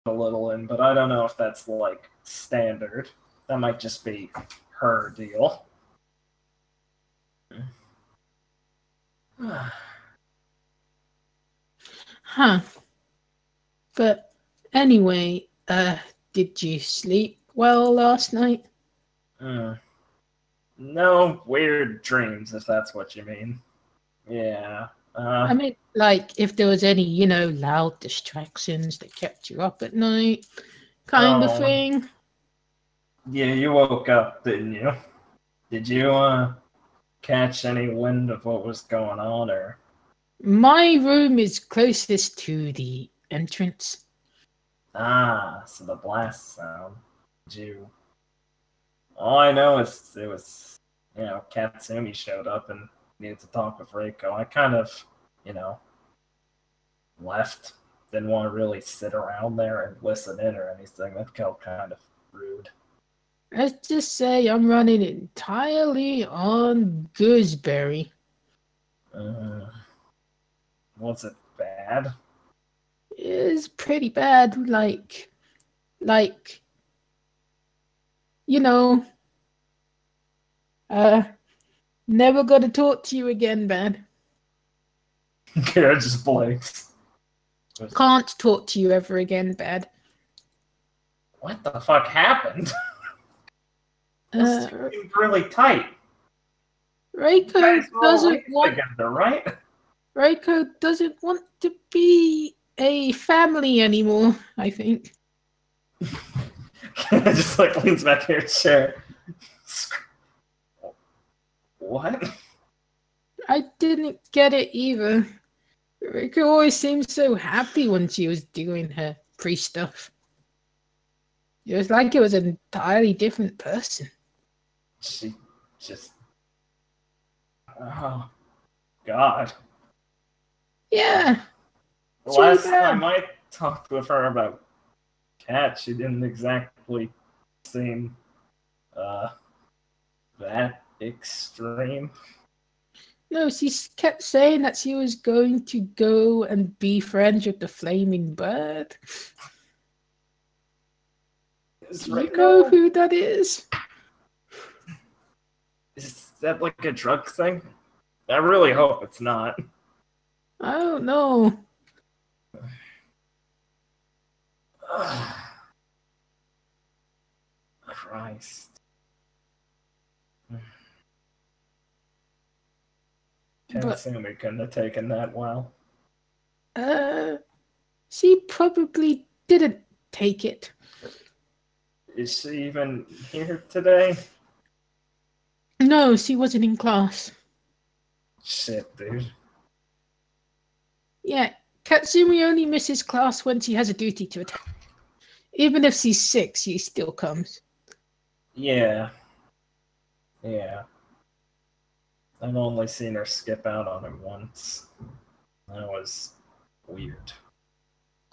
a little in, but I don't know if that's like standard. That might just be her deal. Huh. But anyway, did you sleep well last night? No weird dreams, if that's what you mean. Yeah. I mean, like, if there was any, loud distractions that kept you up at night, kind of thing. Yeah, you woke up, didn't you? Did you, catch any wind of what was going on, or? My room is closest to the entrance. So the blast sound. All I know is it was, Katsumi showed up and needed to talk with Reiko. I kind of, left. Didn't want to really sit around there and listen in or anything. That felt kind of rude. Let's just say I'm running entirely on gooseberry. Was it bad? It's pretty bad, like, never gonna talk to you again, bad. Kara just blinks. Can't talk to you ever again, bad. What the fuck happened? This seemed really tight. Reiko doesn't want together, right? Reiko doesn't want to be a family anymore, I think. Just like leans back in her chair. What? I didn't get it either. Reiko always seemed so happy when she was doing her pre-stuff. It was like it was an entirely different person. She just... Oh, God. Yeah. The last time I talked with her about Kat, she didn't exactly seem that extreme. No, she kept saying that she was going to go and be friends with the flaming bird. Do you know who that is? Is that like a drug thing? I really hope it's not. I don't know. Christ. Katsumi couldn't have taken that well. She probably didn't take it. Is she even here today? No, she wasn't in class. Shit, dude. Yeah, Katsumi only misses class when she has a duty to attend. Even if she's sick, she still comes. Yeah. I've only seen her skip out on it once. That was weird.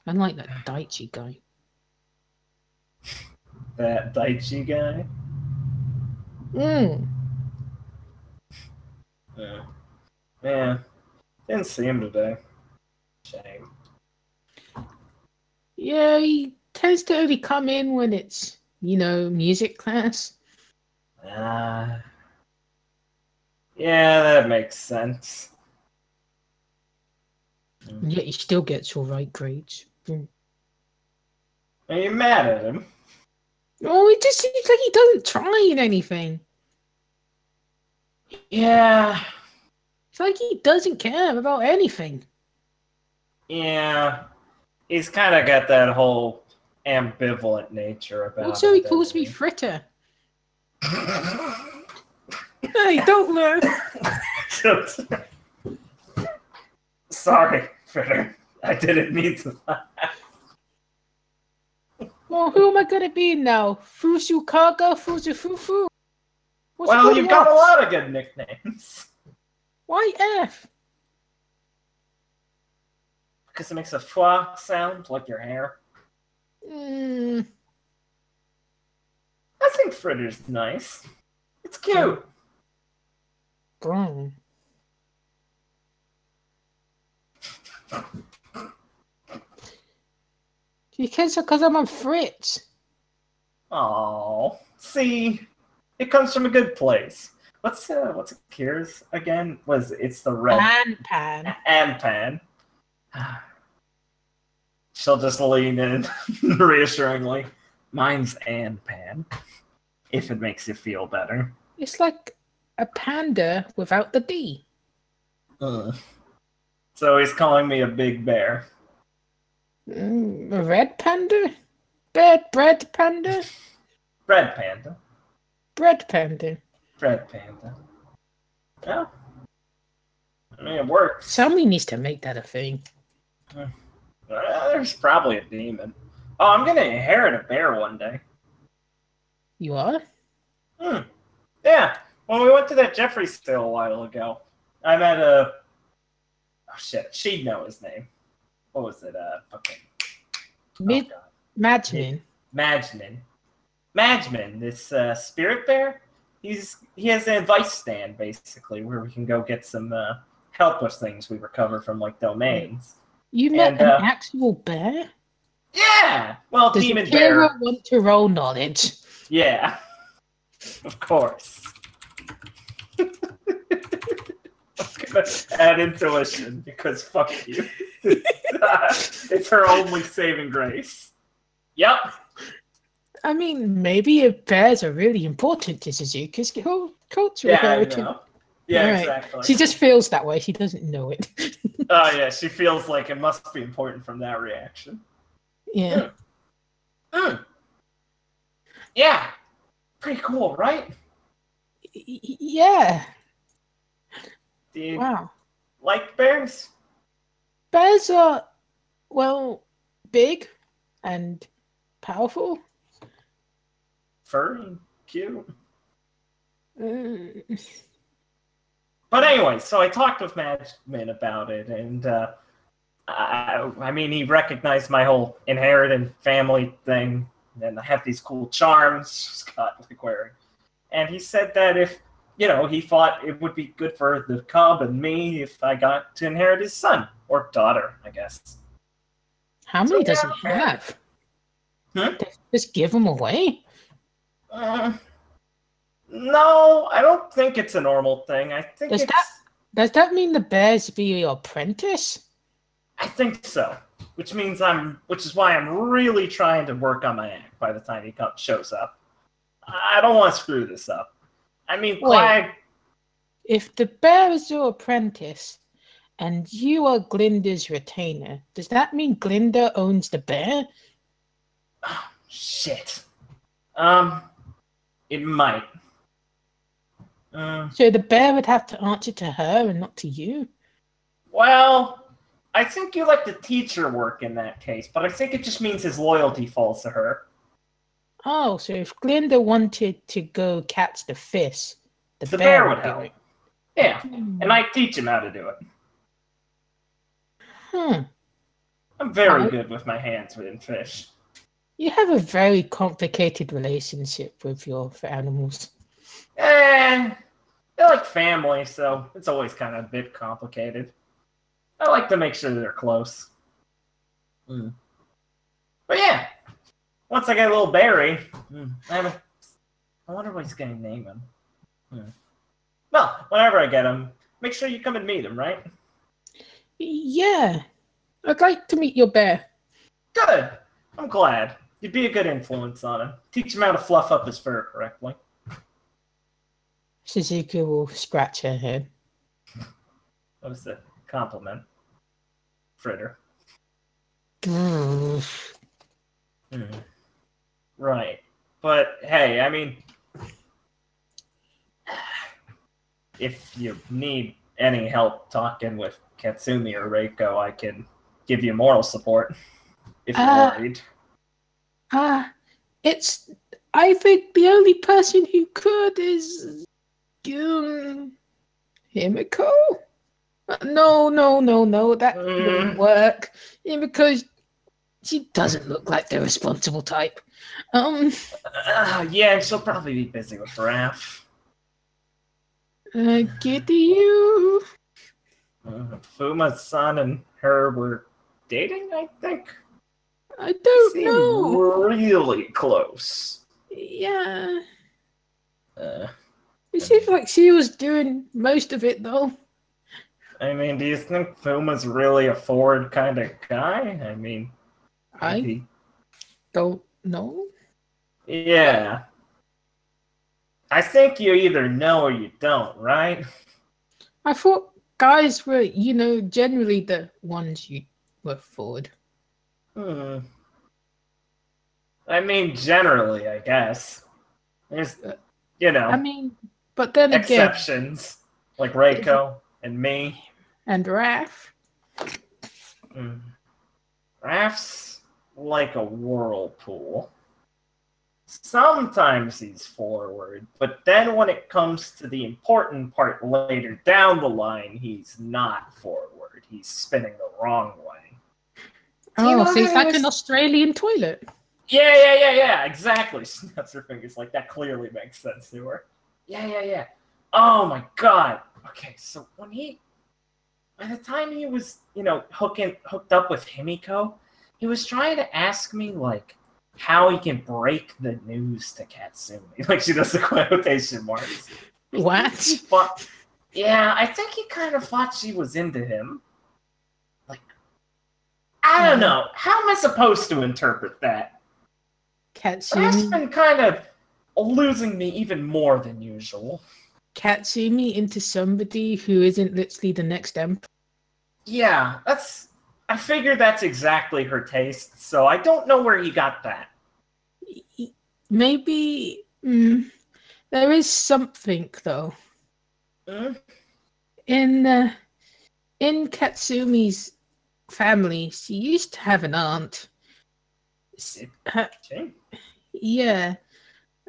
Unlike that Daichi guy. That Daichi guy? Yeah. Didn't see him today. Shame. Yeah, he tends to only come in when it's, music class. Yeah, that makes sense. And yet he still gets all right grades. Are you mad at him? Oh, it just seems like he doesn't try in anything. Yeah. It's like he doesn't care about anything. Yeah. He's kind of got that whole ambivalent nature about him. Also, he calls me Fritter. Hey, don't learn. Sorry, Fritter. I didn't mean to laugh. Well, who am I going to be now? Fusu Kaga, Fusu Fufu? Well, you've got a lot of good nicknames. Why F? Because it makes a fwa sound like your hair. I think Fritter's nice. It's cute. Brown. Because I'm on Fritz. Oh, see, it comes from a good place. What's Kira's again? It's the red Pan. Pan. She'll just lean in reassuringly. Mine's Pan. If it makes you feel better. It's like a panda without the D. So he's calling me a big bear. A red panda? Bread panda? Bread panda. Bread panda. Bread panda. Well, I mean, it works. Somebody needs to make that a thing. There's probably a demon. Oh, I'm gonna inherit a bear one day. You are? Yeah. When we went to that Jeffrey's sale a while ago, I met a... Oh, shit. She'd know his name. What was it? Madman. Madman, this spirit bear. He has an advice stand, basically, where we can go get some help with things we recover from, like, domains. You met an actual bear? Yeah! Well, Does demon Kira bear... want to roll knowledge? Yeah. Of course. I'm gonna add intuition, because fuck you. It's her only saving grace. Yep. I mean, maybe bears are really important to Suzuka's cultural heritage. Yeah, right. Exactly. She just feels that way. She doesn't know it. Oh, yeah, she feels like it must be important from that reaction. Yeah. Yeah. Pretty cool, right? Yeah. Do you Wow. like bears? Bears are, well, big and powerful. Furry, cute. Uh, But anyway, so I talked with Madman about it, and I mean, he recognized my whole inherited family thing, and I have these cool charms Scott like wearing. And he said that if, he thought it would be good for the cub and me if I got to inherit his son, or daughter, I guess. How many does he have? Just give them away? No, I don't think it's a normal thing. I think Does that mean the bears be your apprentice? I think so. Which is why I'm really trying to work on my act by the time he shows up. I don't want to screw this up. I mean, Clyde... If the bear is your apprentice and you are Glinda's retainer, does that mean Glinda owns the bear? Oh, shit. It might. So the bear would have to answer to her and not to you? Well, I think you let the teacher work in that case, but I think it just means his loyalty falls to her. Oh, so if Glinda wanted to go catch the fish, the bear would help. Yeah, and I teach him how to do it. I'm very good with my hands within fish. You have a very complicated relationship with your animals. They're like family, so it's always kind of a bit complicated. I like to make sure they're close. But yeah, once I get a little berry, I wonder what he's going to name him. Well, whenever I get him, make sure you come and meet him, right? Yeah, I'd like to meet your bear. Good. I'm glad. You'd be a good influence on him. Teach him how to fluff up his fur correctly. Suzuka will scratch her head. What is the compliment? Fritter. Right. But, hey, I mean, if you need any help talking with Katsumi or Reiko, I can give you moral support if you're worried. I think the only person who could is Himiko. No, that wouldn't work. Because she doesn't look like the responsible type. Yeah, she'll probably be busy with Raph. Get you. Fuma's son and her were dating, I think. I don't Seem know. really close. Yeah. Uh, It seems like she was doing most of it, though. I mean, do you think Fuma's really a forward kind of guy? I mean, I don't know. Yeah. I think you either know or you don't, right? I thought guys were, generally the ones you were forward. Hmm. I mean, generally, I guess. There's, I mean, but then again, exceptions, like Reiko and me. and Raph. Mm. Raph's like a whirlpool. Sometimes he's forward, but then when it comes to the important part later down the line, he's not forward. He's spinning the wrong way. Oh, so he's like an Australian toilet. Yeah, exactly. Snaps her fingers like that clearly makes sense to her. Yeah. Oh my god. Okay, so by the time he was, hooked up with Himiko, he was trying to ask me, like, how he can break the news to Katsumi. Like, she does the quotation marks. What? Yeah, I think he kind of thought she was into him. Like, I don't know. How am I supposed to interpret that? That's been kind of losing me even more than usual. Katsumi into somebody who isn't literally the next emperor. Yeah, I figure that's exactly her taste, so I don't know where he got that. Maybe there is something though. In Katsumi's family, she used to have an aunt. Yeah.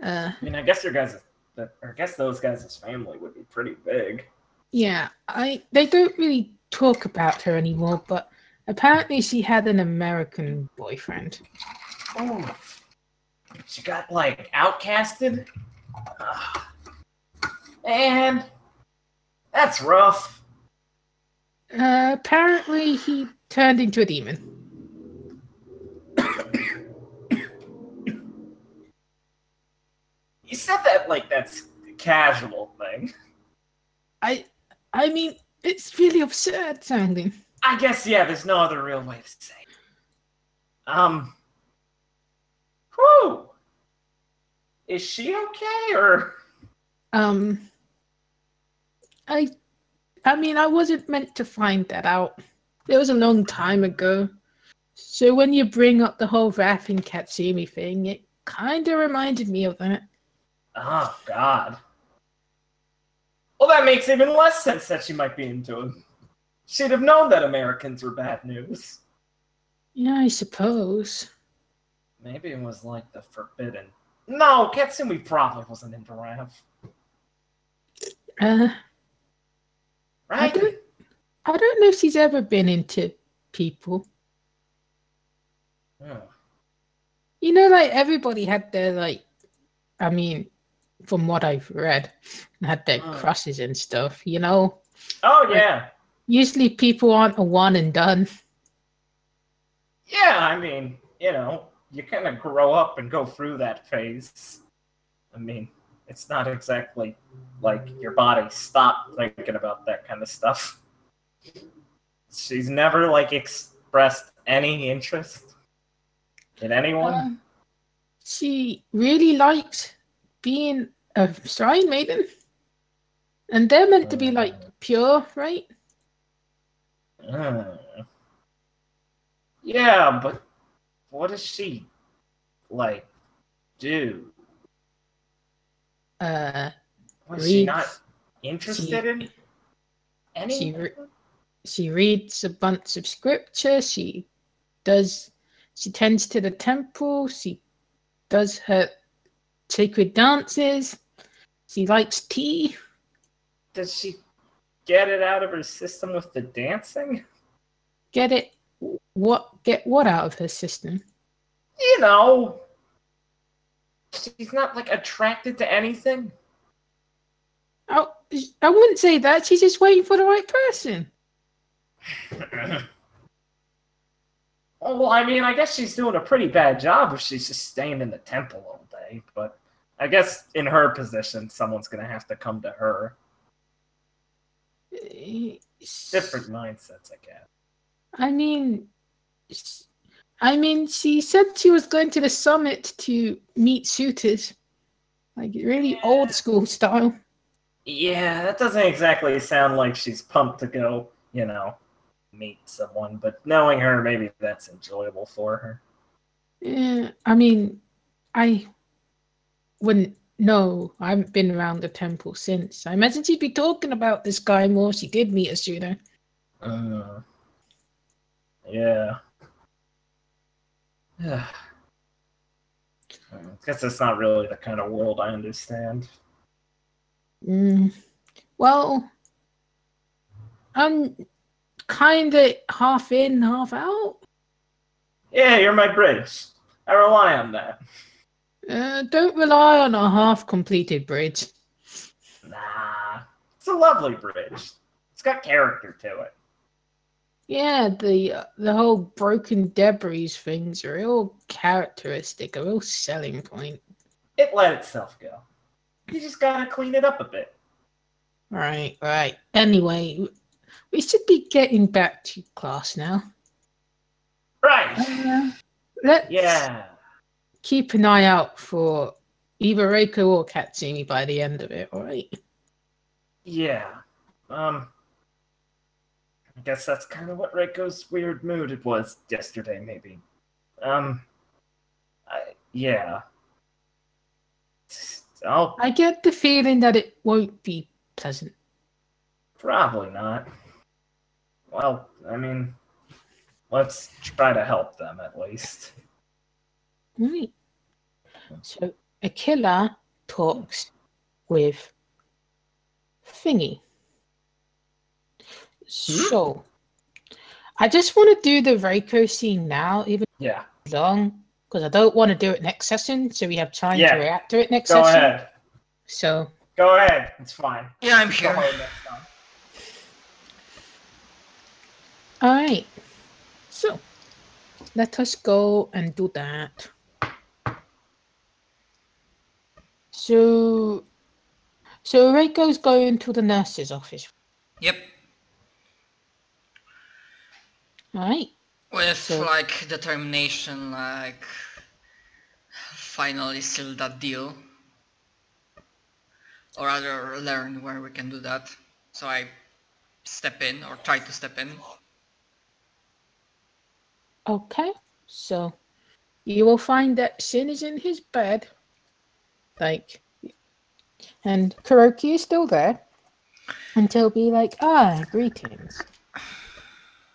I mean, I guess those guys' family would be pretty big. Yeah, they don't really talk about her anymore, but apparently she had an American boyfriend. Oh, she got, like, outcasted? Man, that's rough. Apparently he turned into a demon. You said that like that's a casual thing. I mean, it's really absurd sounding. I guess, yeah, there's no other real way to say it. Whew. Is she okay, or? I mean, I wasn't meant to find that out. It was a long time ago. So when you bring up the whole Raph and Katsumi thing, it kind of reminded me of that. Oh, God. Well, that makes even less sense that she might be into him. She'd have known that Americans were bad news. Yeah, I suppose. Maybe it was like the forbidden. No, Katsumi probably wasn't into Raph. Right? I don't know if she's ever been into people. Oh. You know, like everybody had their I mean, from what I've read, had their crushes and stuff, you know? Oh, yeah. Usually people aren't a one and done. Yeah, I mean, you kind of grow up and go through that phase. I mean, it's not exactly like your body stopped thinking about that kind of stuff. She's never, like, expressed any interest in anyone. She really liked being a shrine maiden. And they're meant to be, like, pure, right? Yeah, but what does she, like, do? Was she not interested in anything? She reads a bunch of scripture. She tends to the temple. She does her sacred dances. She likes tea. Does she get it out of her system with the dancing? Get what out of her system? She's not, like, attracted to anything. Oh, I wouldn't say that. She's just waiting for the right person. Well, I mean, I guess she's doing a pretty bad job if she's just staying in the temple all day, but I guess in her position, someone's going to have to come to her. Different mindsets, I guess. I mean, she said she was going to the summit to meet suitors. Like, really old school style. Yeah, that doesn't exactly sound like she's pumped to go, meet someone, but knowing her, maybe that's enjoyable for her. Yeah, I mean, I wouldn't know. I haven't been around the temple since. I imagine she'd be talking about this guy more if she did meet a sooner. Yeah. I guess that's not really the kind of world I understand. Well, I'm kind of half in, half out. Yeah, you're my bridge. I rely on that. Don't rely on a half-completed bridge. Nah, it's a lovely bridge. It's got character to it. Yeah, the whole broken debris thing's a real characteristic, a real selling point. It let itself go. You just gotta clean it up a bit. Right. Anyway, we should be getting back to class now. Right. Let's keep an eye out for either Reiko or Katsumi by the end of it, alright? Yeah. I guess that's kind of what Reiko's weird mood was yesterday, maybe. Yeah. I get the feeling that it won't be pleasant. Probably not. Well, I mean, let's try to help them at least. Right. So Akila talks with Thingy. So I just want to do the Reiko scene now, even long, because I don't want to do it next session, so we have time to react to it next session. Go ahead. So go ahead. It's fine. Yeah, I'm here. All right. So let us go and do that. So Reiko's going to the nurse's office. Yep. Alright. With like determination, like finally seal that deal. Or rather learn where we can do that. So I step in, or try to step in. Okay. So you will find that Shin is in his bed. And Kuroki is still there. And he'll be like, greetings.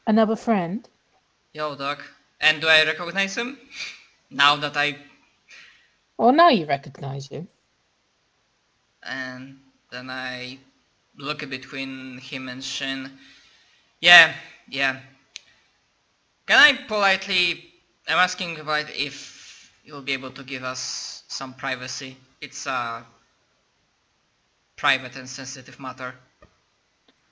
Another friend. Yo, Doc. And do I recognize him? Now that I... Well, now you recognize him. And then I look between him and Shin. Yeah. Can I politely... I'm asking about if you'll be able to give us some privacy. It's a private and sensitive matter.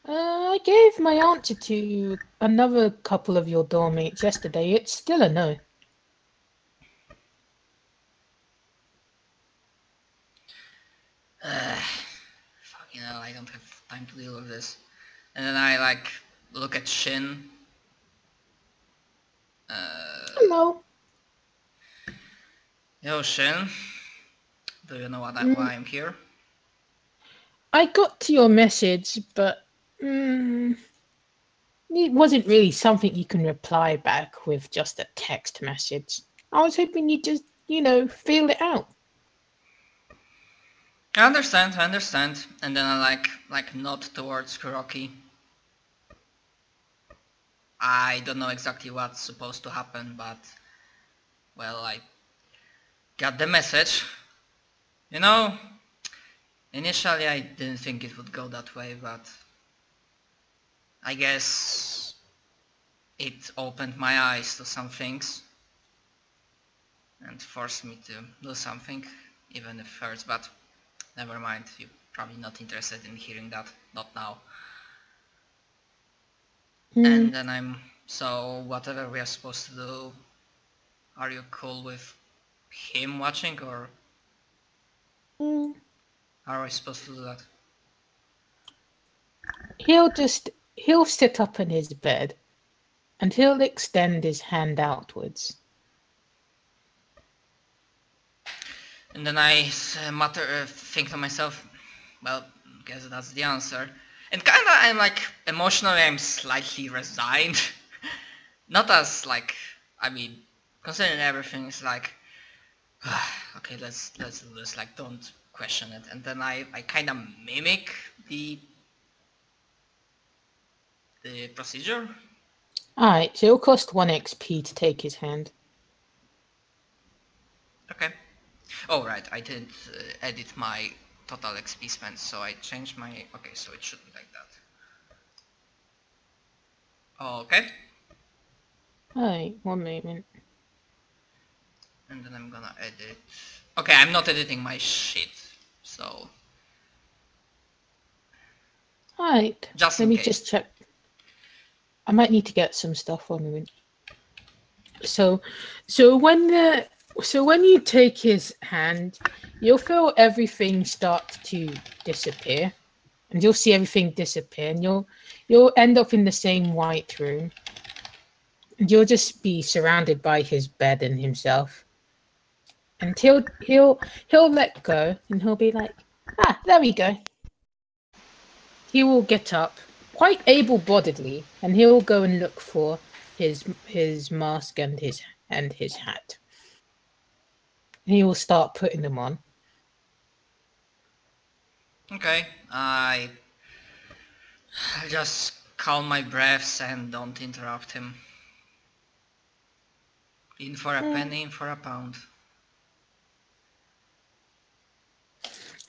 I gave my answer to another couple of your doormates yesterday. It's still a no. Fucking hell, I don't have time to deal with this. And then I look at Shin. Hello. Yo, Shin. Do you know why I'm here? I got to your message, but it wasn't really something you can reply back with just a text message. I was hoping you'd just, feel it out. I understand. And then I nod towards Kuroki. I don't know exactly what's supposed to happen, but well, I got the message. Initially I didn't think it would go that way, but I guess it opened my eyes to some things and forced me to do something, even if it hurts, but never mind, you're probably not interested in hearing that, not now. And then I'm So whatever we are supposed to do, are you cool with him watching, or how are we supposed to do that? He'll sit up in his bed and he'll extend his hand outwards. And then I think to myself, well, guess that's the answer. And kinda I'm like, emotionally I'm slightly resigned. Not as like, I mean, considering everything, it's like, okay, let's do this, like, don't question it. And then I kinda mimic the procedure. Alright, so it'll cost 1 XP to take his hand. Okay. Oh right, I didn't edit my total XP spent, so I changed my... Okay, so it should be like that. Okay. Alright, 1 moment. And then I'm gonna edit... Okay, I'm not editing my shit, so... Alright, Just let in me case. just check. I might need to get some stuff on me. So when you take his hand, you'll feel everything start to disappear, and you'll see everything disappear, and you'll end up in the same white room, and you'll just be surrounded by his bed and himself. And he'll let go, and he'll be like, there we go. He will get up, quite able-bodiedly, and he'll go and look for his mask and his hat. And he will start putting them on. Okay, I'll just calm my breaths and don't interrupt him. In for a penny, in for a pound.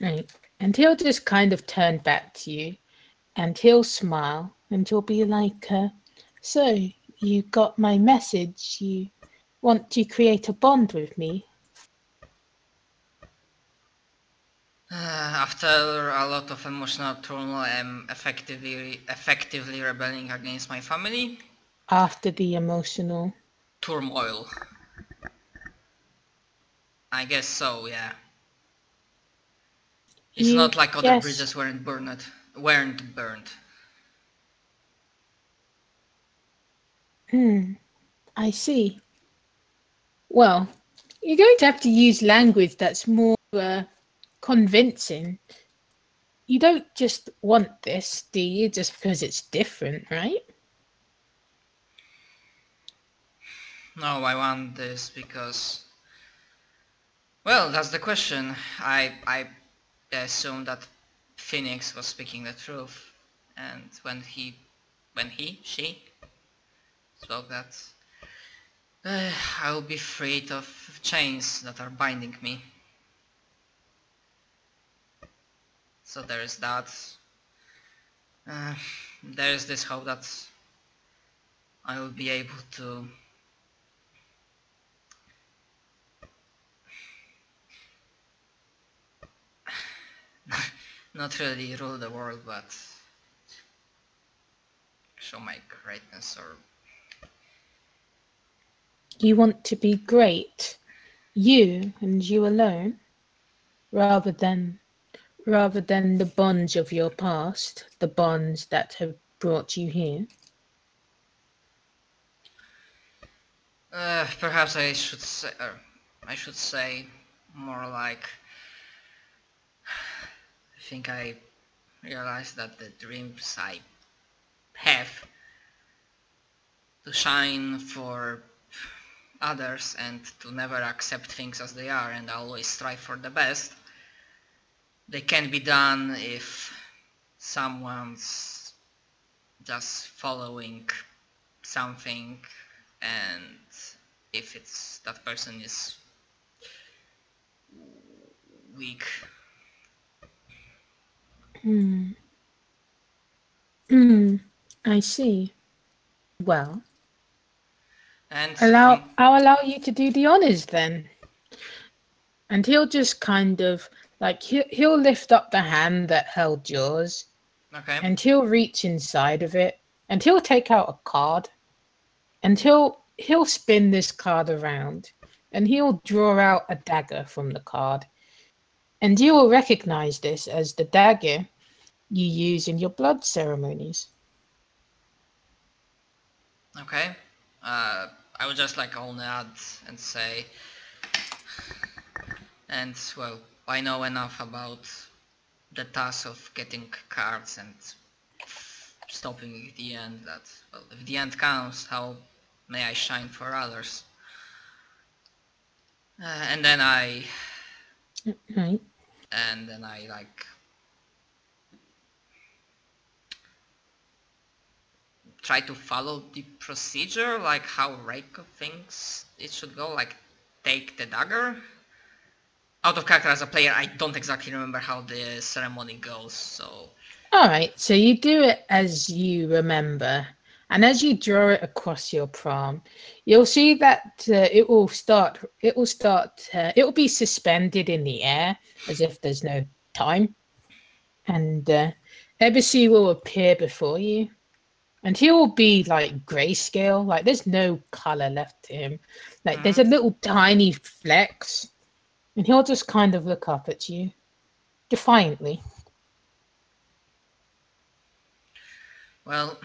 Right. And he'll just kind of turn back to you, and he'll smile, and you'll be like, so, you got my message? You want to create a bond with me? After a lot of emotional turmoil, I'm effectively rebelling against my family. After the emotional... turmoil. I guess so, yeah. It's not like other bridges weren't burned. I see. Well, you're going to have to use language that's more convincing. You don't just want this, do you? Just because it's different, right? No, I want this because... Well, that's the question. I assumed that Phoenix was speaking the truth, and when she spoke that, I will be freed of chains that are binding me. So there is that. There is this hope that I will be able to not really rule the world, but show my greatness. Or you want to be great, you and you alone, rather than the bonds of your past, the bonds that have brought you here. Perhaps I should say more like, I think I realized that the dreams I have to shine for others and to never accept things as they are and always strive for the best, they can be done if someone's just following something, and if that person is weak. I see. Well, And I'll allow you to do the honors then. And he'll just kind of like he'll lift up the hand that held yours. Okay. And he'll reach inside of it, and he'll take out a card. and he'll spin this card around, and he'll draw out a dagger from the card, and you will recognize this as the dagger you use in your blood ceremonies. Okay. I would just like only add and say, and well, I know enough about the task of getting cards and stopping at the end that, well, if the end comes, how may I shine for others? And then I Right. like try to follow the procedure, like how Reiko thinks it should go, like take the dagger. Out of character as a player, I don't exactly remember how the ceremony goes, so... Alright, so you do it as you remember, and as you draw it across your palm, you'll see that it will be suspended in the air as if there's no time, and Ebisu will appear before you, and he will be like grayscale, like there's no color left to him, like there's a little tiny flecks, and he'll just kind of look up at you defiantly. Well,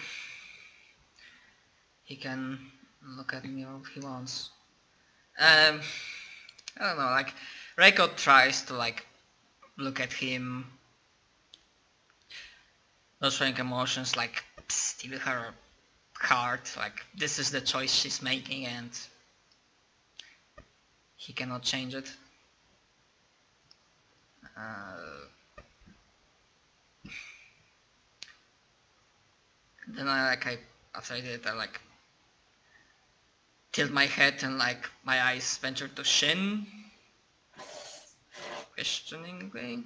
he can look at me all he wants. I don't know, like, Reiko tries to, like, look at him, not showing emotions, like, steal her card, like, this is the choice she's making and he cannot change it. Then after I did it, I like tilt my head and like my eyes venture to Shin, questioningly.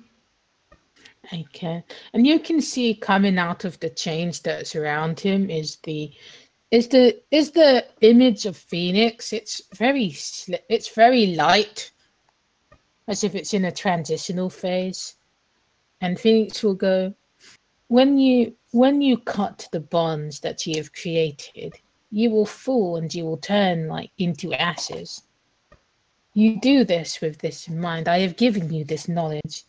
Okay, and you can see coming out of the change that's around him is the image of Phoenix. It's very light, as if it's in a transitional phase, and Phoenix will go, when you cut the bonds that you have created, you will fall and you will turn like into ashes. You do this with this in mind. I have given you this knowledge.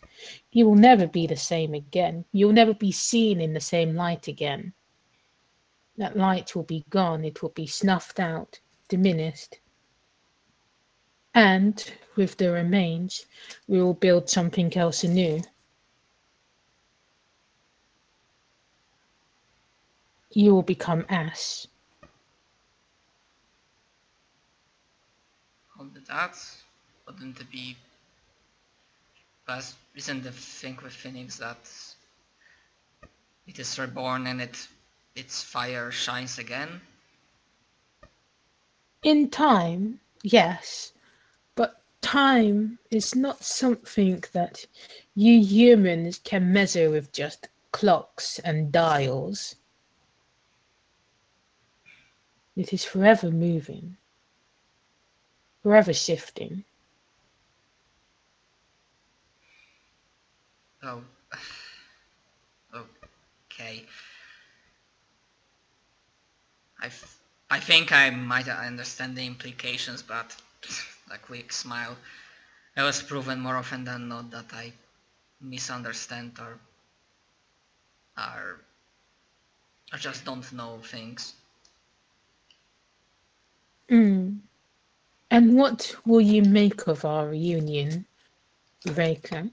You will never be the same again. You will never be seen in the same light again. That light will be gone. It will be snuffed out, diminished. And with the remains, we will build something else anew. You will become ash. Hold that. Wouldn't it be... But isn't the thing with Phoenix that it is reborn and its fire shines again? In time, yes. But time is not something that you humans can measure with just clocks and dials. It is forever moving, forever shifting. Oh. Okay. I think I might understand the implications, but a quick smile. I was proven more often than not that I misunderstand or just don't know things. And what will you make of our reunion, Reiko?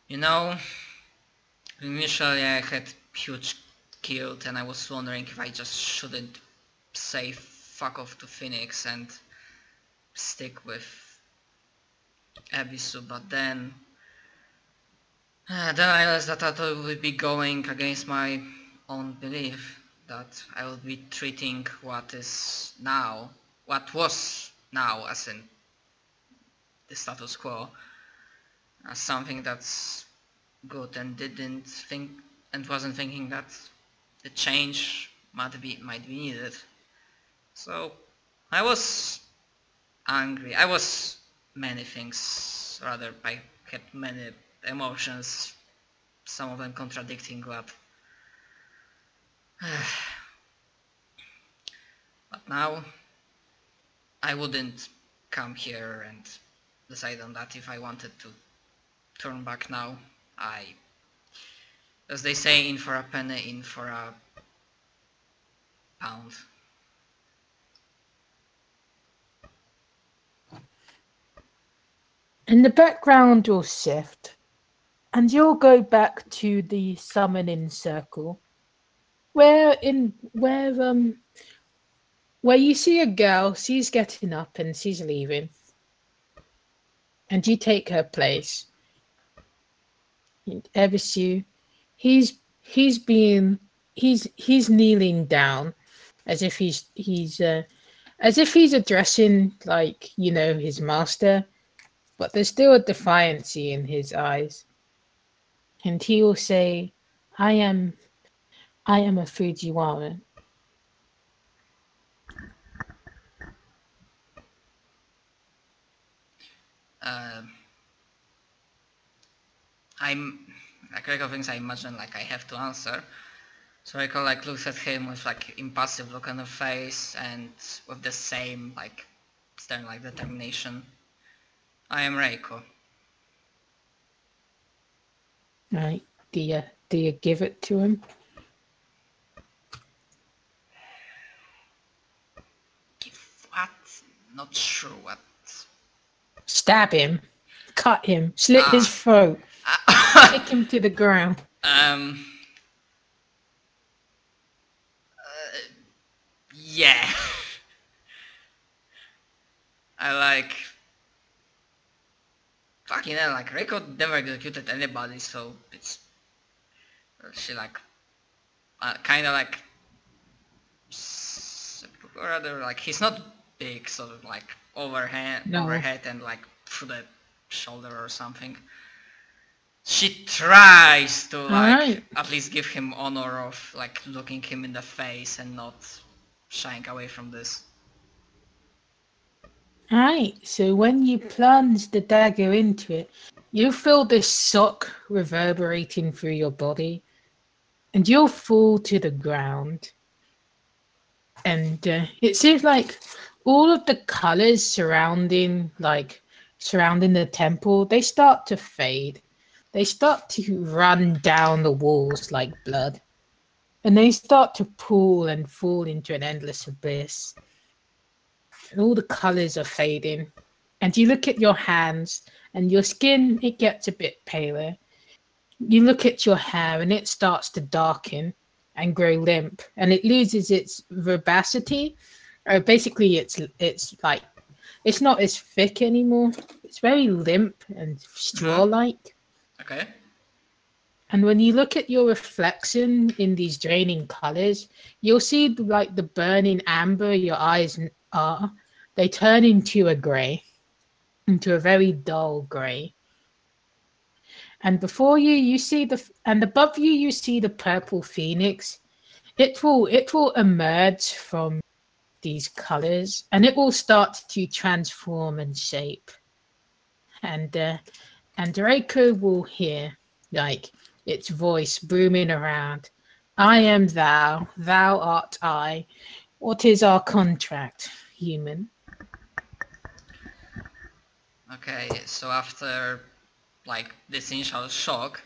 You know, initially I had huge guilt and I was wondering if I just shouldn't say fuck off to Phoenix and stick with Abisu, but then I realized that I would be going against my own belief, that I will be treating what was now as in the status quo, as something that's good, and wasn't thinking that the change might be needed. So I was angry. I was many things, rather. I had many emotions, some of them contradicting what But now, I wouldn't come here and decide on that if I wanted to turn back now. As they say, in for a penny, in for a pound. And the background will shift, and you'll go back to the summoning circle, where you see a girl. She's getting up and she's leaving, and you take her place. Ebisu, he's kneeling down, as if he's addressing, like, his master, but there's still a defiancy in his eyes, and he will say, I am a Fujiwara. I'm like Rico thinks I imagine like I have to answer. So Rico like looks at him with like impassive look on her face and with the same like stern like determination. I am Reiko. Right? Do you give it to him? Give what? Not sure what. Stab him, cut him, slit his throat, kick him to the ground. Yeah. I like. Fucking hell, like Reiko never executed anybody, so it's. She like. Kinda like. Rather like he's not big, so like overhead and like through the shoulder or something. She tries to like at least give him honor of like looking him in the face and not shying away from this. Alright, so when you plunge the dagger into it, you feel this shock reverberating through your body, and you'll fall to the ground. And it seems like all of the colors surrounding the temple, they start to fade. They start to run down the walls like blood. And they start to pool and fall into an endless abyss. And all the colors are fading. And you look at your hands, and your skin, it gets a bit paler. You look at your hair, and it starts to darken and grow limp, and it loses its verbosity. Basically, it's like it's not as thick anymore. It's very limp and straw-like. Okay. And when you look at your reflection in these draining colors, you'll see like the burning amber your eyes are. They turn into a gray, into a very dull gray. And before you see and above you see the purple phoenix. It will emerge from these colors, and it will start to transform and shape. And Reiko will hear like its voice booming around. I am thou, thou art I. What is our contract, human? Okay, so after like this initial shock,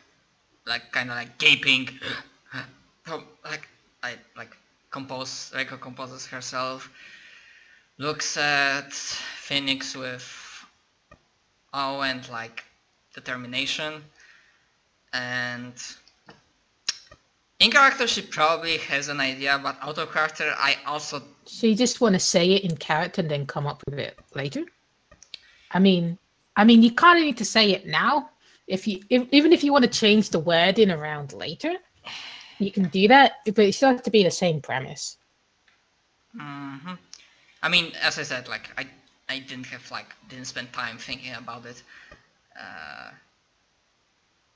like kind of like gaping, Reiko composes herself, looks at Phoenix with awe and like determination, and in character she probably has an idea, but out of character I also... So you just want to say it in character and then come up with it later? I mean, you kind of need to say it now. Even if you want to change the wording around later, you can do that, but it still has to be the same premise. Mm-hmm. I mean, as I said, like I didn't spend time thinking about it.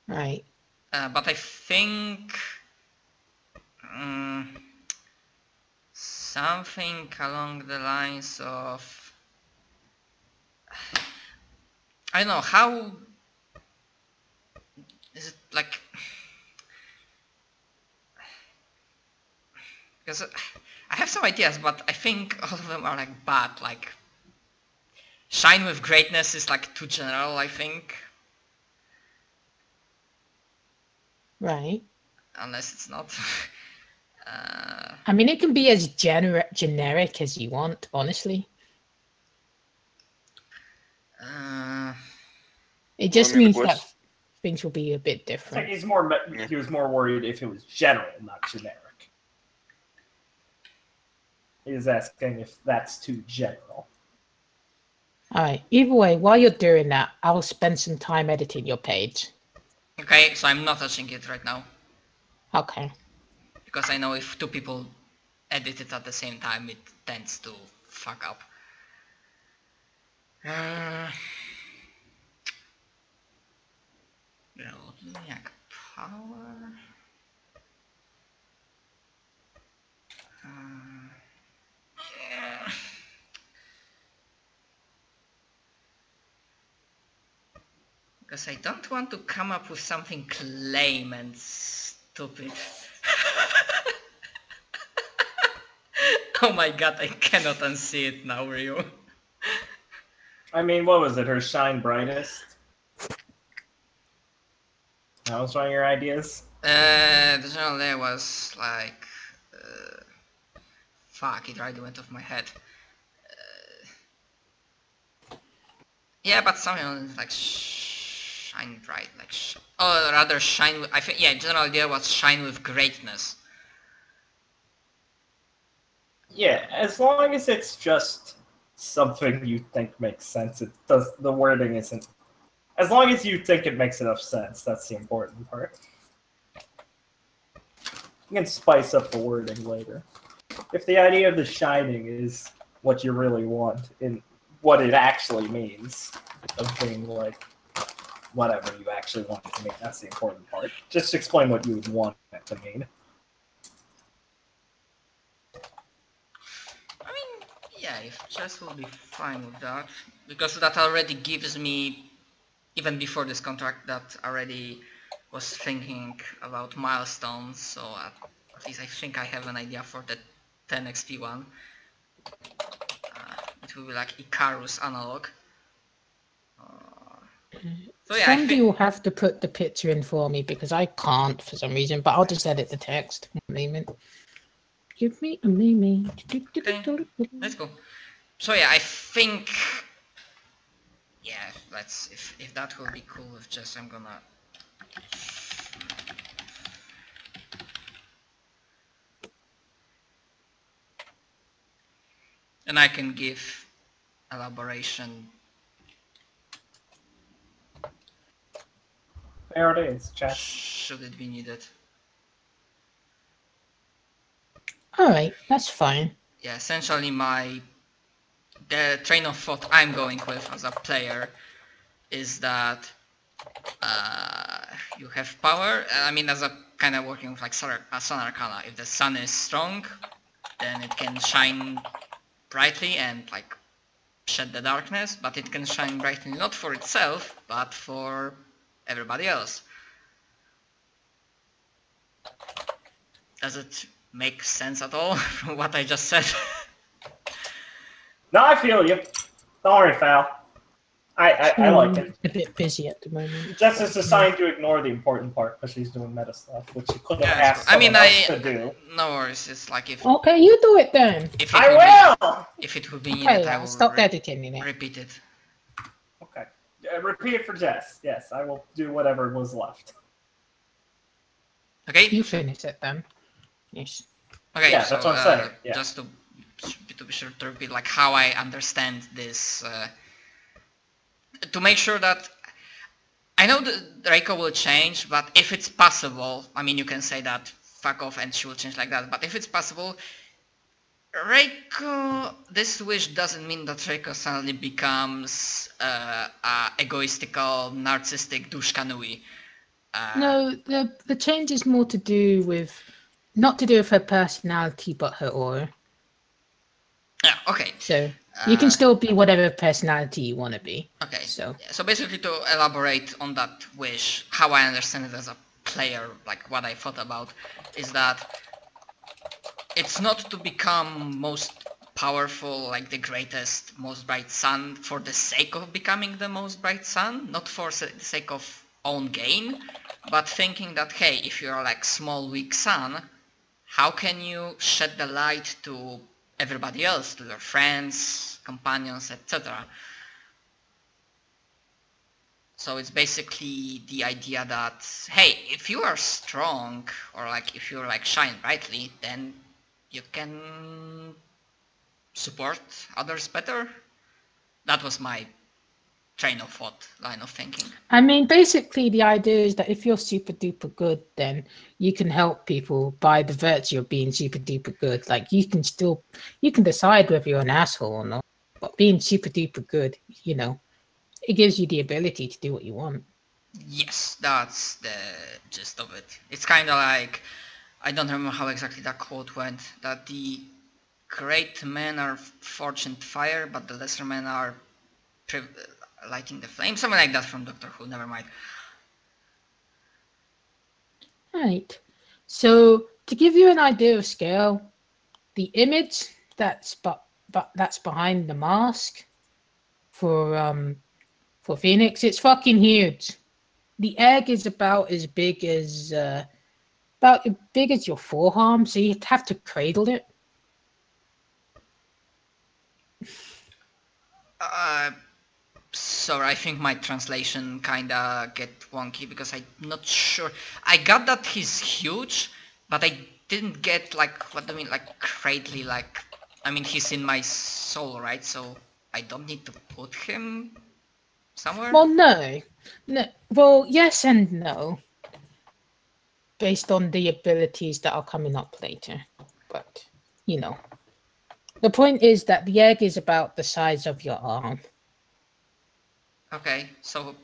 Right. But I think something along the lines of, I don't know, how is it like, because I have some ideas, but I think all of them are like bad. Like shine with greatness is like too general, I think. Right. Unless it's not. I mean, it can be as generic as you want, honestly. It just means that things will be a bit different. It's like he was more worried if it was general, not generic. He was asking if that's too general. Alright, either way, while you're doing that, I'll spend some time editing your page. Okay, so I'm not touching it right now. Okay. Because I know if two people edit it at the same time, it tends to fuck up. Jak power. Yeah. Because I don't want to come up with something lame and stupid. Oh my god, I cannot unsee it now, Ryu. I mean, what was it? Her shine brightest? That was one of your ideas? The general there was like... fuck, it already went off my head. Yeah, but something like shine bright, like... or rather shine with... I think, yeah, general idea was shine with greatness. Yeah, as long as it's just something you think makes sense, it does. The wording isn't. As long as you think it makes enough sense, that's the important part. You can spice up the wording later. If the idea of the shining is what you really want, and what it actually means, of being like whatever you actually want it to mean, that's the important part. Just explain what you would want it to mean. Yeah, if chess will be fine with that, because that already gives me, even before this contract, that already was thinking about milestones, so at least I think I have an idea for the 10 XP one. It will be like Icarus analog. So yeah, Somebody will have to put the picture in for me because I can't for some reason, but I'll just edit the text. Give me a moment. Okay, let's go. So yeah, I think... yeah, let's... if that will be cool with Jess, I'm gonna... and I can give elaboration. There it is, Jess. Should it be needed. Alright, that's fine. Yeah, essentially the train of thought I'm going with as a player is that you have power. I mean, as a kind of working with like Sun Arcana. If the sun is strong, then it can shine brightly and like shed the darkness, but it can shine brightly not for itself, but for everybody else. Does it make sense at all from what I just said? No, I feel you. Don't worry, Fal. I like it. A bit busy at the moment. Jess is assigned to ignore the important part because she's doing meta stuff, which she couldn't have Yeah, asked someone else to do. No worries, it's like if... Okay, you do it then. If it I will! If it will be needed, Okay, I will stop editing it. repeat it. Okay. Repeat it for Jess. Yes, I will do whatever was left. Okay? You finish it then. Yes. Okay, Yeah, so that's what I'm saying. Yeah. just to be sure to repeat like how I understand this, to make sure that I know that Reiko will change, but if it's possible, I mean you can say that fuck off and she will change like that, but if it's possible, Reiko, this wish doesn't mean that Reiko suddenly becomes a egoistical, narcissistic douche-kanui. No, the change is more to do with, not to do with her personality, but her aura. Yeah, okay. So you can still be whatever personality you want to be. Okay. So yeah, so basically, to elaborate on that wish, how I understand it as a player, like what I thought about, is that it's not to become most powerful, like the greatest, most bright sun for the sake of becoming the most bright sun, not for the sake of own gain, but thinking that, hey, if you're like small weak sun, how can you shed the light to everybody else, to your friends, companions, etc. So it's basically the idea that, hey, if you are strong, or like if you're like shine brightly, then you can support others better. That was my train of thought, line of thinking. I mean, basically, the idea is that if you're super duper good, then you can help people by the virtue of being super duper good. Like, you can decide whether you're an asshole or not, but being super duper good, it gives you the ability to do what you want. Yes, that's the gist of it. It's kind of like, I don't remember how exactly that quote went, that the great men are forged in fire, but the lesser men are lighting the flame. Something like that from Doctor Who, never mind. Right. So, to give you an idea of scale, the image that's behind the mask for Phoenix, it's fucking huge. The egg is about as big as your forearm, so you have to cradle it. Sorry, I think my translation kinda get wonky because I'm not sure. I got that he's huge, but I didn't get like, what do you mean, like cradly, like, I mean he's in my soul, right? So I don't need to put him somewhere? Well, no. Well, yes and no, based on the abilities that are coming up later. But, the point is that the egg is about the size of your arm. Okay, so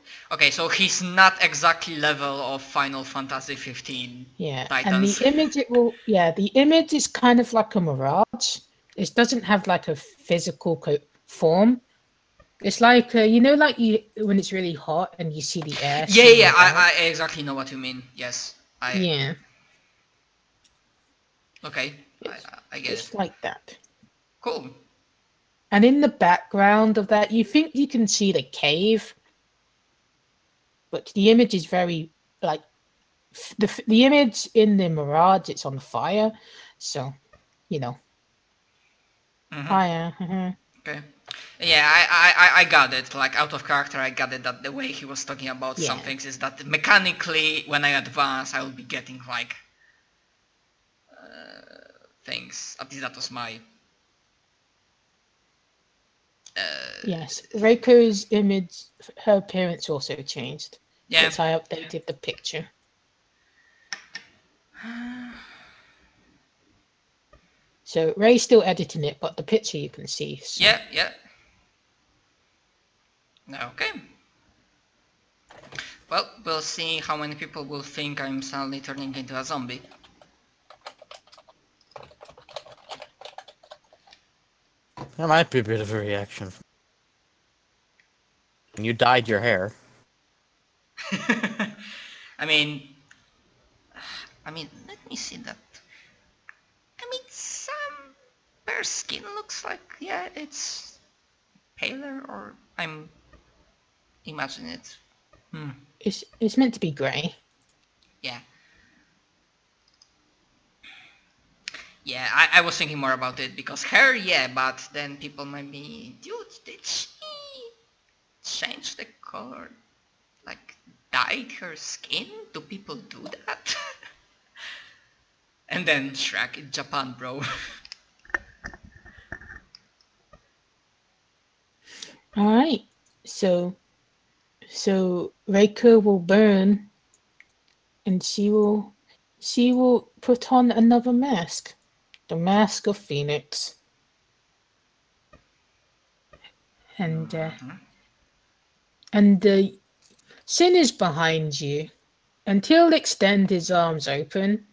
he's not exactly level of Final Fantasy 15 Yeah, Titans. and the image is kind of like a mirage. It doesn't have like a physical form. It's like like when it's really hot and you see the air. Yeah, I exactly know what you mean. Yes, Yeah. Okay, I get It's it. like that. Cool. And in the background of that, you think you can see the cave, but the image is very like the image in the mirage. It's on fire, so fire. Okay. Yeah, I got it. Like out of character, I got it that the way he was talking about some things is that mechanically, when I advance, I will be getting like things. At least that was my. Yes, Reiko's image, her appearance also changed. Yeah. Yes, I updated the picture. So Ray's still editing it, but the picture you can see. So. Yeah. Okay. Well, we'll see how many people will think I'm suddenly turning into a zombie. There might be a bit of a reaction. You dyed your hair. I mean, let me see that. I mean, some bare skin looks like, yeah, it's paler, or I'm imagining it. It's meant to be grey. Yeah. Yeah, I was thinking more about it because hair, yeah, but then people might be, dude, did she change the color? Like, dyed her skin? Do people do that? And then Shrek in Japan, bro. Alright, so Reiko will burn and she will put on another mask. The mask of Phoenix. And Shin is behind you, and he'll extend his arms open